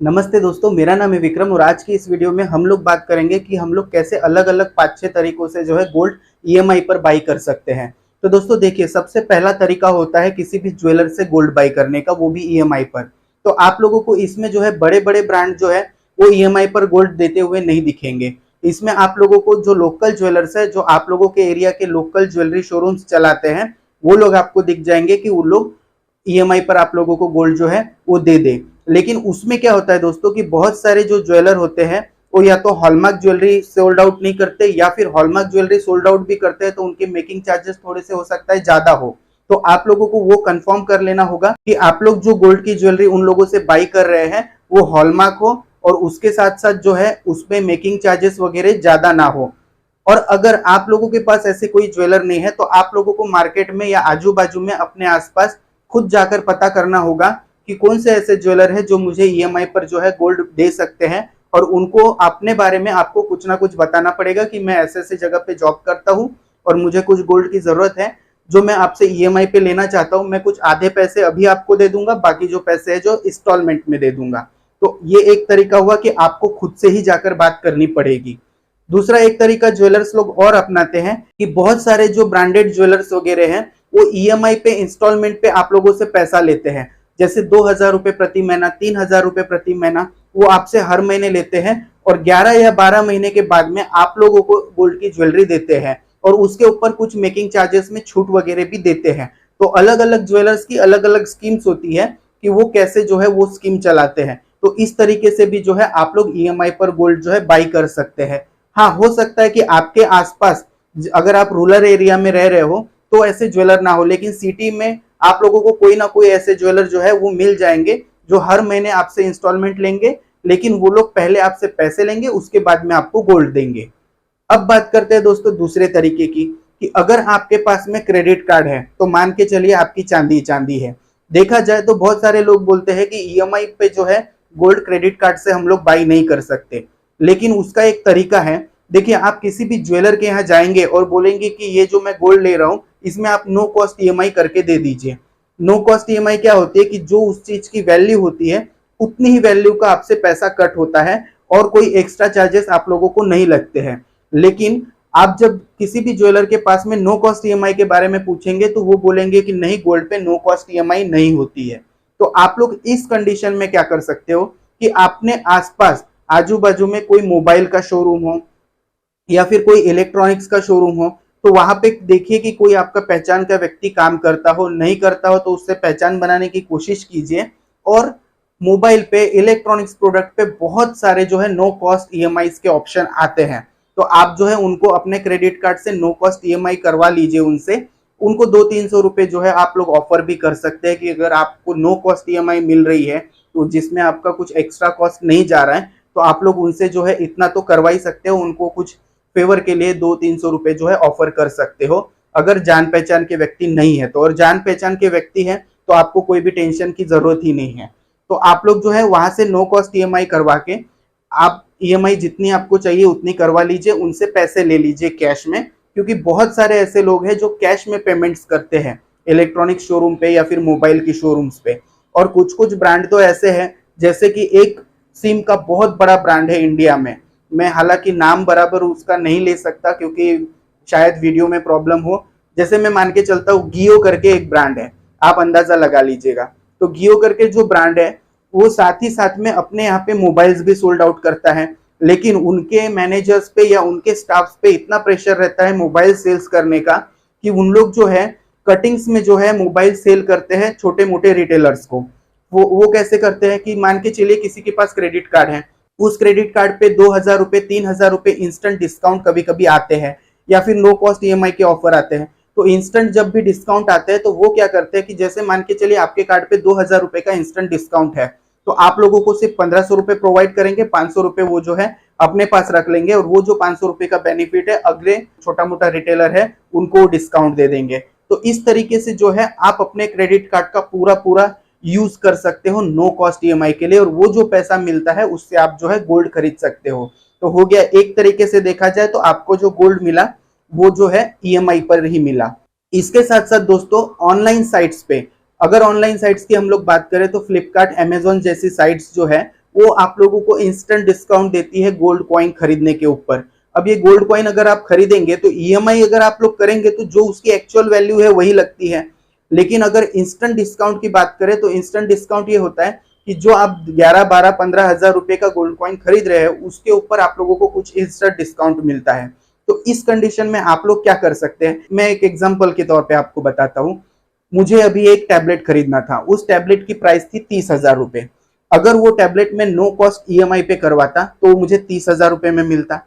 नमस्ते दोस्तों, मेरा नाम है विक्रम और आज की इस वीडियो में हम लोग बात करेंगे कि हम लोग कैसे अलग अलग 5-6 तरीकों से जो है गोल्ड ईएमआई पर बाई कर सकते हैं। तो दोस्तों देखिए, सबसे पहला तरीका होता है किसी भी ज्वेलर से गोल्ड बाई करने का, वो भी ईएमआई पर। तो आप लोगों को इसमें जो है बड़े बड़े ब्रांड जो है वो ईएमआई पर गोल्ड देते हुए नहीं दिखेंगे। इसमें आप लोगों को जो लोकल ज्वेलर्स है, जो आप लोगों के एरिया के लोकल ज्वेलरी शोरूम्स चलाते हैं, वो लोग आपको दिख जाएंगे कि वो लोग ईएमआई पर आप लोगों को गोल्ड जो है वो दे दे। लेकिन उसमें क्या होता है दोस्तों कि बहुत सारे जो ज्वेलर होते हैं वो या तो हॉलमार्क ज्वेलरी सोल्ड आउट नहीं करते, या फिर हॉलमार्क ज्वेलरी सोल्ड आउट भी करते हैं तो उनके मेकिंग चार्जेस थोड़े से हो सकता है ज्यादा हो। तो आप लोगों को वो कंफर्म कर लेना होगा कि आप लोग जो गोल्ड की ज्वेलरी उन लोगों से बाई कर रहे हैं वो हॉलमार्क हो और उसके साथ साथ जो है उसमें मेकिंग चार्जेस वगैरह ज्यादा ना हो। और अगर आप लोगों के पास ऐसे कोई ज्वेलर नहीं है तो आप लोगों को मार्केट में या आजू बाजू में अपने आसपास खुद जाकर पता करना होगा कि कौन से ऐसे ज्वेलर है जो मुझे ईएमआई पर जो है गोल्ड दे सकते हैं। और उनको अपने बारे में आपको कुछ ना कुछ बताना पड़ेगा कि मैं ऐसे ऐसे जगह पे जॉब करता हूँ और मुझे कुछ गोल्ड की जरूरत है जो मैं आपसे ईएमआई पे लेना चाहता हूँ। मैं कुछ आधे पैसे अभी आपको दे दूंगा, बाकी जो पैसे है जो इंस्टॉलमेंट में दे दूंगा। तो ये एक तरीका हुआ कि आपको खुद से ही जाकर बात करनी पड़ेगी। दूसरा एक तरीका ज्वेलर्स लोग और अपनाते हैं कि बहुत सारे जो ब्रांडेड ज्वेलर्स वगैरह हैं वो ईएमआई पे इंस्टॉलमेंट पे आप लोगों से पैसा लेते हैं। जैसे 2,000 रुपए प्रति महीना, 3,000 रुपए प्रति महीना वो आपसे हर महीने लेते हैं और 11 या 12 महीने के बाद में आप लोगों को गोल्ड की ज्वेलरी देते हैं और उसके ऊपर कुछ मेकिंग चार्जेस में छूट वगैरह भी देते हैं। तो अलग अलग ज्वेलर्स की अलग अलग स्कीम्स होती है कि वो कैसे जो है वो स्कीम चलाते हैं। तो इस तरीके से भी जो है आप लोग ईएमआई पर गोल्ड जो है बाई कर सकते हैं। हाँ, हो सकता है कि आपके आसपास अगर आप रूरल एरिया में रह रहे हो तो ऐसे ज्वेलर ना हो, लेकिन सिटी में आप लोगों को कोई ना कोई ऐसे ज्वेलर जो है वो मिल जाएंगे जो हर महीने आपसे इंस्टॉलमेंट लेंगे, लेकिन वो लोग पहले आपसे पैसे लेंगे, उसके बाद में आपको गोल्ड देंगे। अब बात करते हैं दोस्तों दूसरे तरीके की कि अगर आपके पास में क्रेडिट कार्ड है तो मान के चलिए आपकी चांदी चांदी है। देखा जाए तो बहुत सारे लोग बोलते हैं कि ईएमआई पे जो है गोल्ड क्रेडिट कार्ड से हम लोग बाई नहीं कर सकते, लेकिन उसका एक तरीका है। देखिए, आप किसी भी ज्वेलर के यहाँ जाएंगे और बोलेंगे कि ये जो मैं गोल्ड ले रहा हूँ इसमें आप नो कॉस्ट ईएमआई करके दे दीजिए। नो कॉस्ट ईएमआई क्या होती है कि जो उस चीज की वैल्यू होती है उतनी ही वैल्यू का आपसे पैसा कट होता है और कोई एक्स्ट्रा चार्जेस आप लोगों को नहीं लगते हैं। लेकिन आप जब किसी भी ज्वेलर के पास में नो कॉस्ट ईएमआई के बारे में पूछेंगे तो वो बोलेंगे कि नहीं, गोल्ड पे नो कॉस्ट ईएमआई नहीं होती है। तो आप लोग इस कंडीशन में क्या कर सकते हो कि आपने आसपास आजू बाजू में कोई मोबाइल का शोरूम हो या फिर कोई इलेक्ट्रॉनिक्स का शोरूम हो, तो वहां पे देखिए कि कोई आपका पहचान का व्यक्ति काम करता हो। नहीं करता हो तो उससे पहचान बनाने की कोशिश कीजिए। और मोबाइल पे, इलेक्ट्रॉनिक्स प्रोडक्ट पे बहुत सारे जो है नो कॉस्ट ईएमआई के ऑप्शन आते हैं। तो आप जो है उनको अपने क्रेडिट कार्ड से नो कॉस्ट ईएमआई करवा लीजिए उनसे। उनको 200-300 रुपए जो है आप लोग ऑफर भी कर सकते हैं कि अगर आपको नो कॉस्ट ईएमआई मिल रही है तो जिसमें आपका कुछ एक्स्ट्रा कॉस्ट नहीं जा रहा है, तो आप लोग उनसे जो है इतना तो करवा ही सकते हो। उनको कुछ फेवर के लिए 200-300 रुपए जो है ऑफर कर सकते हो अगर जान पहचान के व्यक्ति नहीं है तो। और जान पहचान के व्यक्ति है तो आपको कोई भी टेंशन की जरूरत ही नहीं है। तो आप लोग जो है वहां से नो कॉस्ट ईएमआई करवा के आप ईएमआई जितनी आपको चाहिए उतनी करवा लीजिए, उनसे पैसे ले लीजिए कैश में। क्योंकि बहुत सारे ऐसे लोग हैं जो कैश में पेमेंट्स करते हैं इलेक्ट्रॉनिक शोरूम पे या फिर मोबाइल की शोरूम्स पे। और कुछ कुछ ब्रांड तो ऐसे हैं, जैसे कि एक सिम का बहुत बड़ा ब्रांड है इंडिया में, मैं हालांकि नाम बराबर उसका नहीं ले सकता क्योंकि शायद वीडियो में प्रॉब्लम हो। जैसे मैं मान के चलता हूँ जियो करके एक ब्रांड है, आप अंदाजा लगा लीजिएगा। तो जियो करके जो ब्रांड है वो साथ ही साथ में अपने यहाँ पे मोबाइल्स भी सोल्ड आउट करता है, लेकिन उनके मैनेजर्स पे या उनके स्टाफ्स पे इतना प्रेशर रहता है मोबाइल सेल्स करने का कि उन लोग जो है कटिंग्स में जो है मोबाइल सेल करते हैं छोटे मोटे रिटेलर्स को। वो कैसे करते हैं कि मान के चलिए किसी के पास क्रेडिट कार्ड है, उस क्रेडिट कार्ड पे 2,000 रुपए 3,000 रुपए इंस्टेंट डिस्काउंट कभी कभी आते हैं या फिर नो कॉस्ट ईएमआई के ऑफर आते हैं। तो इंस्टेंट जब भी डिस्काउंट आते हैं तो वो क्या करते हैं कि जैसे मान के चलिए आपके कार्ड पे 2,000 रुपए का इंस्टेंट डिस्काउंट है तो आप लोगों को सिर्फ 1,500 रुपए प्रोवाइड करेंगे, 500 रुपए वो जो है अपने पास रख लेंगे और वो जो 500 रुपए का बेनिफिट है अगले छोटा मोटा रिटेलर है उनको डिस्काउंट दे देंगे। तो इस तरीके से जो है आप अपने क्रेडिट कार्ड का पूरा पूरा यूज कर सकते हो नो कॉस्ट ईएमआई के लिए, और वो जो पैसा मिलता है उससे आप जो है गोल्ड खरीद सकते हो। तो हो गया, एक तरीके से देखा जाए तो आपको जो गोल्ड मिला वो जो है ईएमआई पर ही मिला। इसके साथ साथ दोस्तों ऑनलाइन साइट्स पे, अगर ऑनलाइन साइट्स की हम लोग बात करें तो फ्लिपकार्ट, अमेजोन जैसी साइट्स जो है वो आप लोगों को इंस्टेंट डिस्काउंट देती है गोल्ड कॉइन खरीदने के ऊपर। अब ये गोल्ड कॉइन अगर आप खरीदेंगे तो ईएमआई अगर आप लोग करेंगे तो जो उसकी एक्चुअल वैल्यू है वही लगती है। लेकिन अगर इंस्टेंट डिस्काउंट की बात करें तो इंस्टेंट डिस्काउंट ये होता है कि जो आप 11, 12, 15 हजार रुपए का गोल्ड कॉइन खरीद रहे हैं उसके ऊपर आप लोगों को कुछ इंस्टेंट डिस्काउंट मिलता है। तो इस कंडीशन में आप लोग क्या कर सकते हैं, मैं एक एग्जांपल के तौर पे आपको बताता हूँ। मुझे अभी एक टैबलेट खरीदना था, उस टैबलेट की प्राइस थी 30,000 रुपए। अगर वो टैबलेट में नो कॉस्ट ईएमआई पे करवाता तो मुझे 30,000 रुपए में मिलता।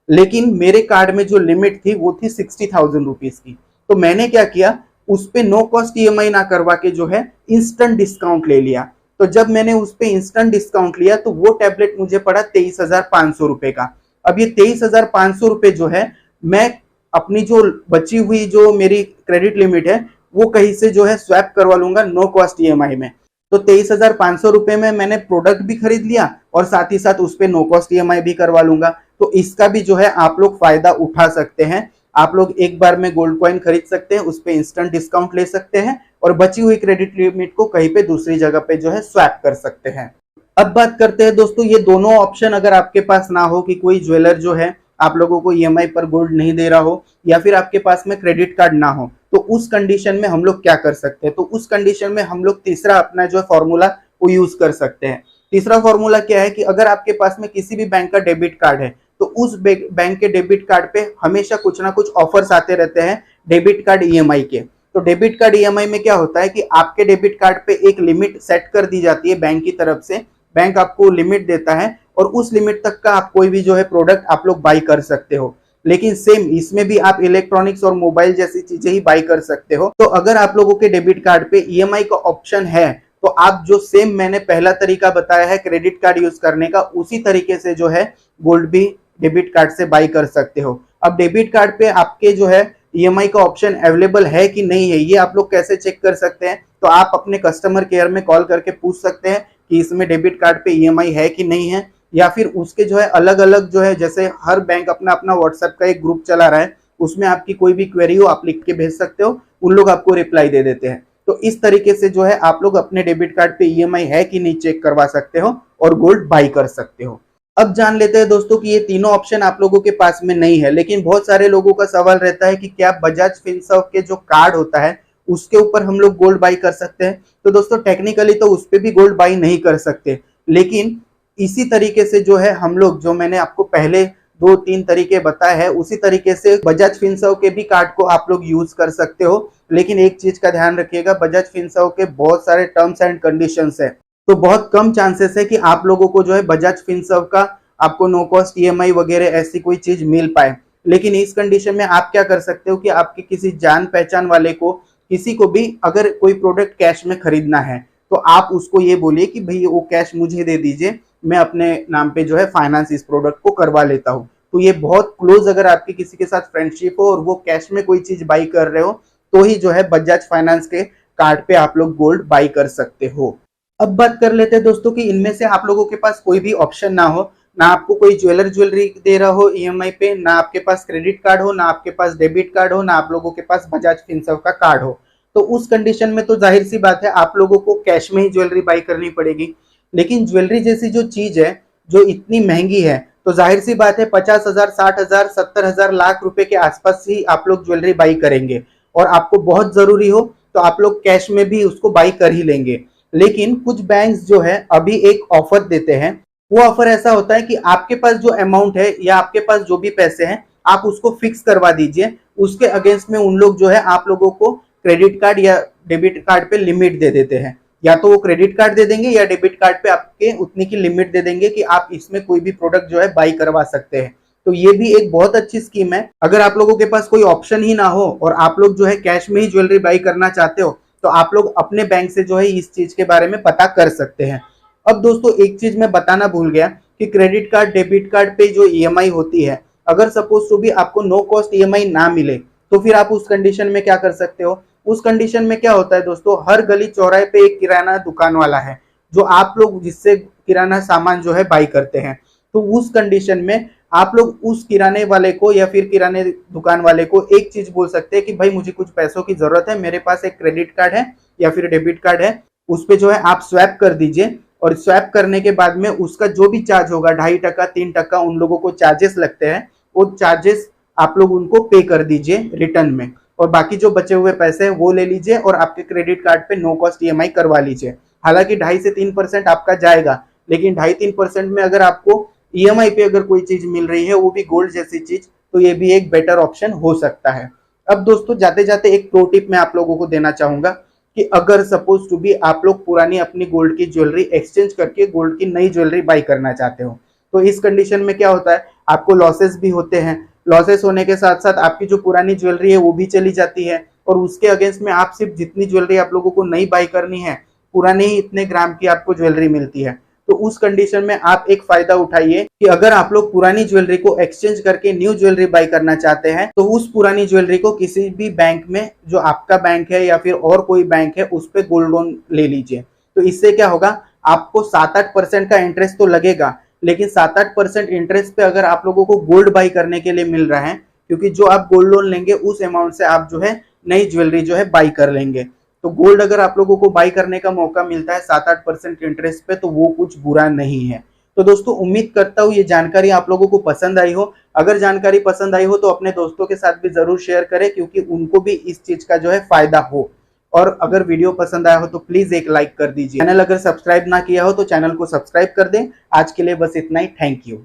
लेकिन मेरे कार्ड में जो लिमिट थी वो थी 60,000 रुपीज की। तो मैंने क्या किया, उस पे नो कॉस्ट ईएमआई ना करवा के जो है इंस्टेंट डिस्काउंट ले लिया। तो जब मैंने उस पे इंस्टेंट डिस्काउंट लिया तो वो टैबलेट मुझे पड़ा 23,500 रुपए का। अब ये 23,500 रुपए जो है मैं अपनी जो बची हुई जो मेरी क्रेडिट लिमिट है वो कहीं से जो है स्वैप करवा लूंगा नो कॉस्ट ईएमआई में। तो 23,500 रुपए में मैंने प्रोडक्ट भी खरीद लिया और साथ ही साथ उस पे नो कॉस्ट ईएमआई भी करवा लूंगा। तो इसका भी जो है आप लोग फायदा उठा सकते हैं। आप लोग एक बार में गोल्ड कॉइन खरीद सकते हैं, उस पे इंस्टेंट डिस्काउंट ले सकते हैं और बची हुई क्रेडिट लिमिट को कहीं पे दूसरी जगह पे जो है स्वैप कर सकते हैं। अब बात करते हैं दोस्तों, ये दोनों ऑप्शन अगर आपके पास ना हो कि कोई ज्वेलर जो है आप लोगों को ईएमआई पर गोल्ड नहीं दे रहा हो या फिर आपके पास में क्रेडिट कार्ड ना हो, तो उस कंडीशन में हम लोग क्या कर सकते हैं। तो उस कंडीशन में हम लोग तीसरा अपना जो फॉर्मूला वो यूज कर सकते हैं। तीसरा फॉर्मूला क्या है कि अगर आपके पास में किसी भी बैंक का डेबिट कार्ड है तो उस बैंक के डेबिट कार्ड पे हमेशा कुछ ना कुछ ऑफर्स आते रहते हैं डेबिट कार्ड ईएमआई के। तो डेबिट कार्ड ईएमआई में क्या होता है कि आपके डेबिट कार्ड पे एक लिमिट सेट कर दी जाती है बैंक की तरफ से। बैंक आपको लिमिट देता है और उस लिमिट तक का आप कोई भी जो है प्रोडक्ट आप लोग बाई कर सकते हो। लेकिन सेम इसमें भी आप इलेक्ट्रॉनिक्स और मोबाइल जैसी चीजें ही बाई कर सकते हो। तो अगर आप लोगों के डेबिट कार्ड पे ईएमआई का ऑप्शन है तो आप जो सेम मैंने पहला तरीका बताया है क्रेडिट कार्ड यूज करने का, उसी तरीके से जो है गोल्ड भी डेबिट कार्ड से बाई कर सकते हो। अब डेबिट कार्ड पे आपके जो है ईएमआई का ऑप्शन अवेलेबल है कि नहीं है, ये आप लोग कैसे चेक कर सकते हैं। तो आप अपने कस्टमर केयर में कॉल करके पूछ सकते हैं कि इसमें डेबिट कार्ड पे ईएमआई है कि नहीं है, या फिर उसके जो है अलग अलग जो है, जैसे हर बैंक अपना अपना व्हाट्सएप का एक ग्रुप चला रहा है, उसमें आपकी कोई भी क्वेरी हो आप लिख के भेज सकते हो, उन लोग आपको रिप्लाई दे देते हैं। तो इस तरीके से जो है आप लोग अपने डेबिट कार्ड पे ईएमआई है कि नहीं चेक करवा सकते हो और गोल्ड बाई कर सकते हो। अब जान लेते हैं दोस्तों कि ये तीनों ऑप्शन आप लोगों के पास में नहीं है, लेकिन बहुत सारे लोगों का सवाल रहता है कि क्या बजाज फिनसर्व के जो कार्ड होता है उसके ऊपर हम लोग गोल्ड बाई कर सकते हैं। तो दोस्तों टेक्निकली तो उस पर भी गोल्ड बाई नहीं कर सकते, लेकिन इसी तरीके से जो है हम लोग, जो मैंने आपको पहले 2-3 तरीके बताए हैं, उसी तरीके से बजाज फिनसर्व के भी कार्ड को आप लोग यूज कर सकते हो। लेकिन एक चीज का ध्यान रखिएगा, बजाज फिनसर्व के बहुत सारे टर्म्स एंड कंडीशंस है, तो बहुत कम चांसेस है कि आप लोगों को जो है बजाज फिनसर्व का आपको नो कॉस्ट ईएमआई वगैरह ऐसी कोई चीज मिल पाए। लेकिन इस कंडीशन में आप क्या कर सकते हो कि आपके किसी जान पहचान वाले को, किसी को भी अगर कोई प्रोडक्ट कैश में खरीदना है तो आप उसको ये बोलिए कि भाई वो कैश मुझे दे दीजिए, मैं अपने नाम पे जो है फाइनेंस इस प्रोडक्ट को करवा लेता हूँ। तो ये बहुत क्लोज अगर आपकी किसी के साथ फ्रेंडशिप हो और वो कैश में कोई चीज बाई कर रहे हो तो ही जो है बजाज फाइनेंस के कार्ड पे आप लोग गोल्ड बाई कर सकते हो। अब बात कर लेते हैं दोस्तों कि इनमें से आप लोगों के पास कोई भी ऑप्शन ना हो, ना आपको कोई ज्वेलरी दे रहा हो ईएमआई पे, ना आपके पास क्रेडिट कार्ड हो, ना आपके पास डेबिट कार्ड हो, ना आप लोगों के पास बजाज फिनसर्व का कार्ड हो। तो उस कंडीशन में तो जाहिर सी बात है आप लोगों को कैश में ही ज्वेलरी बाई करनी पड़ेगी। लेकिन ज्वेलरी जैसी जो चीज है जो इतनी महंगी है, तो जाहिर सी बात है 50,000, 60,000, 70,000, लाख रुपए के आसपास ही आप लोग ज्वेलरी बाई करेंगे। और आपको बहुत जरूरी हो तो आप लोग कैश में भी उसको बाई कर ही लेंगे। लेकिन कुछ बैंक्स जो है अभी एक ऑफर देते हैं, वो ऑफर ऐसा होता है कि आपके पास जो अमाउंट है या आपके पास जो भी पैसे हैं आप उसको फिक्स करवा दीजिए, उसके अगेंस्ट में उन लोग जो है आप लोगों को क्रेडिट कार्ड या डेबिट कार्ड पे लिमिट दे देते हैं। या तो वो क्रेडिट कार्ड दे देंगे या डेबिट कार्ड पे आपके उतनी की लिमिट दे देंगे कि आप इसमें कोई भी प्रोडक्ट जो है बाई करवा सकते हैं। तो ये भी एक बहुत अच्छी स्कीम है। अगर आप लोगों के पास कोई ऑप्शन ही ना हो और आप लोग जो है कैश में ही ज्वेलरी बाई करना चाहते हो तो आप लोग अपने बैंक से जो है इस चीज के बारे में पता कर सकते हैं। अब दोस्तों एक चीज मैं बताना भूल गया कि क्रेडिट कार्ड डेबिट कार्ड पे जो ईएमआई होती है, अगर सपोज टू भी आपको नो कॉस्ट ईएमआई ना मिले तो फिर आप उस कंडीशन में क्या कर सकते हो। उस कंडीशन में क्या होता है दोस्तों, हर गली चौराहे पे एक किराना दुकान वाला है जो आप लोग जिससे किराना सामान जो है बाई करते हैं। तो उस कंडीशन में आप लोग उस किराने वाले को या फिर किराने दुकान वाले को एक चीज बोल सकते हैं कि भाई मुझे कुछ पैसों की जरूरत है, मेरे पास एक क्रेडिट कार्ड है या फिर डेबिट कार्ड है, उस पे जो है आप स्वैप कर दीजिए। और स्वैप करने के बाद में उसका जो भी चार्ज होगा 2.5%, 3% उन लोगों को चार्जेस लगते हैं, वो चार्जेस आप लोग उनको पे कर दीजिए रिटर्न में, और बाकी जो बचे हुए पैसे हैं वो ले लीजिए और आपके क्रेडिट कार्ड पे नो कॉस्ट ईएमआई करवा लीजिए। हालांकि 2.5 से 3% आपका जाएगा, लेकिन 2.5-3% में अगर आपको ईएमआई पे अगर कोई चीज मिल रही है, वो भी गोल्ड जैसी चीज, तो ये भी एक बेटर ऑप्शन हो सकता है। अब दोस्तों जाते जाते एक प्रो टिप मैं आप लोगों को देना चाहूंगा कि अगर सपोज टू बी आप लोग पुरानी अपनी गोल्ड की ज्वेलरी एक्सचेंज करके गोल्ड की नई ज्वेलरी बाई करना चाहते हो, तो इस कंडीशन में क्या होता है, आपको लॉसेस भी होते हैं। लॉसेस होने के साथ साथ आपकी जो पुरानी ज्वेलरी है वो भी चली जाती है, और उसके अगेंस्ट में आप सिर्फ जितनी ज्वेलरी आप लोगों को नई बाई करनी है, पुराने ही इतने ग्राम की आपको ज्वेलरी मिलती है। तो उस कंडीशन में आप एक फायदा उठाइए कि अगर आप लोग पुरानी ज्वेलरी को एक्सचेंज करके न्यू ज्वेलरी बाई करना चाहते हैं, तो उस पुरानी ज्वेलरी को किसी भी बैंक में, जो आपका बैंक है या फिर और कोई बैंक है, उस पर गोल्ड लोन ले लीजिए। तो इससे क्या होगा, आपको 7-8% का इंटरेस्ट तो लगेगा, लेकिन 7-8% इंटरेस्ट पे अगर आप लोगों को गोल्ड बाई करने के लिए मिल रहा है, क्योंकि जो आप गोल्ड लोन लेंगे उस अमाउंट से आप जो है नई ज्वेलरी जो है बाई कर लेंगे। तो गोल्ड अगर आप लोगों को बाई करने का मौका मिलता है 7-8% इंटरेस्ट पे, तो वो कुछ बुरा नहीं है। तो दोस्तों उम्मीद करता हूँ ये जानकारी आप लोगों को पसंद आई हो। अगर जानकारी पसंद आई हो तो अपने दोस्तों के साथ भी जरूर शेयर करें, क्योंकि उनको भी इस चीज का जो है फायदा हो। और अगर वीडियो पसंद आया हो तो प्लीज एक लाइक कर दीजिए। चैनल अगर सब्सक्राइब ना किया हो तो चैनल को सब्सक्राइब कर दें। आज के लिए बस इतना ही। Thank you.